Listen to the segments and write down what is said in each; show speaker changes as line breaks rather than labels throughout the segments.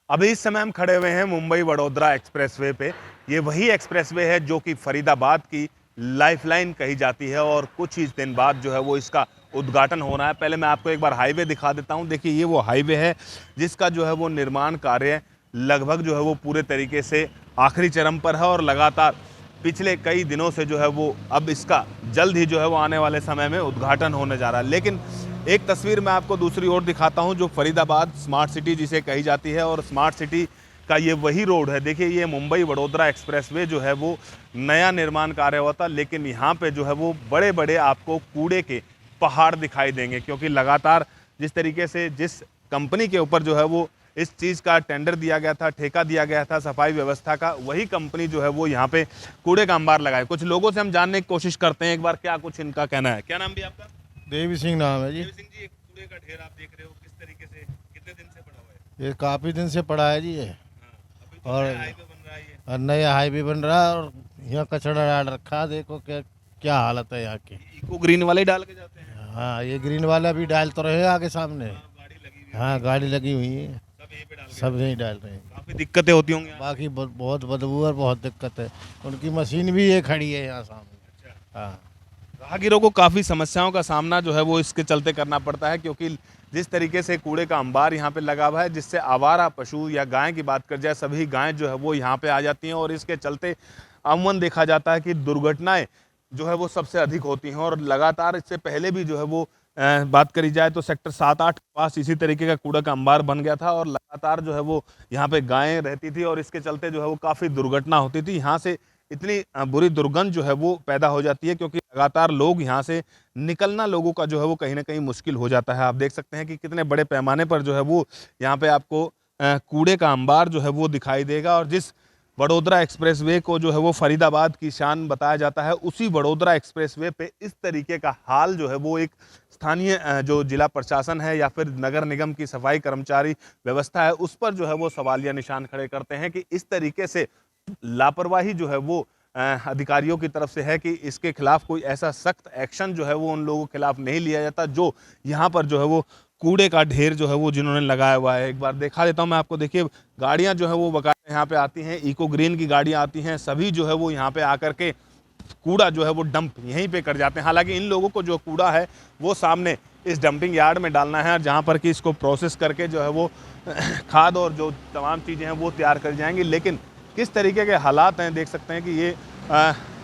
अभी इस समय हम खड़े हुए हैं मुंबई वडोदरा एक्सप्रेसवे पे। ये वही एक्सप्रेसवे है जो कि फरीदाबाद की लाइफलाइन कही जाती है और कुछ ही दिन बाद जो है वो इसका उद्घाटन हो रहा है। पहले मैं आपको एक बार हाईवे दिखा देता हूँ। देखिए ये वो हाईवे है जिसका जो है वो निर्माण कार्य लगभग जो है वो पूरे तरीके से आखिरी चरम पर है और लगातार पिछले कई दिनों से जो है वो अब इसका जल्द ही जो है वो आने वाले समय में उद्घाटन होने जा रहा है। लेकिन एक तस्वीर मैं आपको दूसरी ओर दिखाता हूं जो फरीदाबाद स्मार्ट सिटी जिसे कही जाती है और स्मार्ट सिटी का ये वही रोड है। देखिए ये मुंबई वडोदरा एक्सप्रेसवे जो है वो नया निर्माण कार्य हुआ था, लेकिन यहाँ पे जो है वो बड़े बड़े आपको कूड़े के पहाड़ दिखाई देंगे, क्योंकि लगातार जिस तरीके से जिस कंपनी के ऊपर जो है वो इस चीज़ का टेंडर दिया गया था, ठेका दिया गया था सफाई व्यवस्था का, वही कंपनी जो है वो यहाँ पे कूड़े का अंबार लगाए। कुछ लोगों से हम जानने की कोशिश करते हैं एक बार क्या कुछ इनका कहना है। क्या नाम भी आपका?
देवी सिंह नाम है जी।
देवी सिंह जी, एक कूड़े का ढेर आप देख रहे हो, किस तरीके से कितने दिन से पड़ा हुआ है?
ये काफ़ी दिन से पड़ा है जी ये।
अभी तो
और
नया हाईवे बन रहा है ये।
और नया हाईवे बन रहा है और यहाँ कचरा डाल रखा है। देखो क्या क्या हालत है यहाँ की।
इको ग्रीन वाले डाल के जाते हैं।
हाँ, ये ग्रीन वाला भी डाल तो रहे हैं आगे सामने।
गाड़ी लगी हुई
हाँ, गाड़ी लगी हुई है,
सब यहीं पे डाल के
सब यहीं डाल रहे हैं।
काफी दिक्कतें होती होंगी यहाँ।
बाकी बहुत बदबू और बहुत दिक्कत है। उनकी मशीन भी ये खड़ी है यहाँ सामने।
अच्छा।
हाँ,
राहगीरों को काफ़ी समस्याओं का सामना जो है वो इसके चलते करना पड़ता है, क्योंकि जिस तरीके से कूड़े का अंबार यहाँ पे लगा हुआ है जिससे आवारा पशु या गाय की बात कर जाए सभी गायें जो है वो यहाँ पे आ जाती हैं और इसके चलते अमूमन देखा जाता है कि दुर्घटनाएं जो है वो सबसे अधिक होती हैं। और लगातार इससे पहले भी जो है वो बात करी जाए तो सेक्टर 7-8 के पास इसी तरीके का कूड़ा का अंबार बन गया था और लगातार जो है वो यहाँ पे गायें रहती थी और इसके चलते जो है वो काफ़ी दुर्घटना होती थी। यहाँ से इतनी बुरी दुर्गंध जो है वो पैदा हो जाती है, क्योंकि लगातार लोग यहाँ से निकलना लोगों का जो है वो कहीं ना कहीं मुश्किल हो जाता है। आप देख सकते हैं कि कितने बड़े पैमाने पर जो है वो यहाँ पे आपको कूड़े का अंबार जो है वो दिखाई देगा। और जिस वडोदरा एक्सप्रेसवे को जो है वो फरीदाबाद की शान बताया जाता है, उसी वडोदरा एक्सप्रेसवे पे इस तरीके का हाल जो है वो एक स्थानीय जो जिला प्रशासन है या फिर नगर निगम की सफाई कर्मचारी व्यवस्था है उस पर जो है वो सवालिया निशान खड़े करते हैं कि इस तरीके से लापरवाही जो है वो अधिकारियों की तरफ से है कि इसके खिलाफ कोई ऐसा सख्त एक्शन जो है वो उन लोगों के खिलाफ नहीं लिया जाता जो यहाँ पर जो है वो कूड़े का ढेर जो है वो जिन्होंने लगाया हुआ है। एक बार दिखा देता हूँ मैं आपको। देखिए गाड़ियाँ जो है वो बकायदा यहाँ पे आती हैं, इको ग्रीन की गाड़ियाँ आती हैं, सभी जो है वो यहाँ पे आकर के कूड़ा जो है वो डंप यहीं पे कर जाते हैं। हालांकि इन लोगों को जो कूड़ा है वो सामने इस डंपिंग यार्ड में डालना है, जहाँ पर कि इसको प्रोसेस करके जो है वो खाद और जो तमाम चीज़ें हैं वो तैयार कर जाएंगी। लेकिन किस तरीके के हालात हैं देख सकते हैं कि ये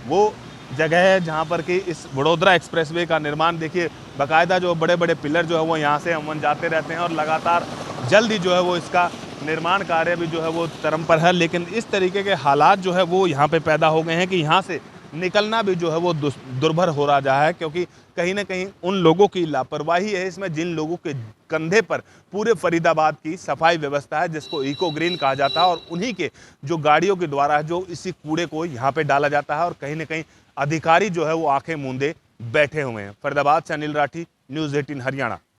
वो जगह है जहाँ पर कि इस वडोदरा एक्सप्रेसवे का निर्माण, देखिए बाकायदा जो बड़े बड़े पिलर जो है वो यहाँ से अमन जाते रहते हैं और लगातार जल्द ही जो है वो इसका निर्माण कार्य भी जो है वो चरम पर है। लेकिन इस तरीके के हालात जो है वो यहाँ पे पैदा हो गए हैं कि यहाँ से निकलना भी जो है वो दुर्भर हो रहा है, क्योंकि कहीं ना कहीं उन लोगों की लापरवाही है इसमें जिन लोगों के कंधे पर पूरे फरीदाबाद की सफाई व्यवस्था है जिसको इको ग्रीन कहा जाता है और उन्हीं के जो गाड़ियों के द्वारा जो इसी कूड़े को यहाँ पे डाला जाता है और कहीं ना कहीं अधिकारी जो है वो आंखें मूंदे बैठे हुए हैं। फरीदाबाद से अनिल राठी, न्यूज़ 18 हरियाणा।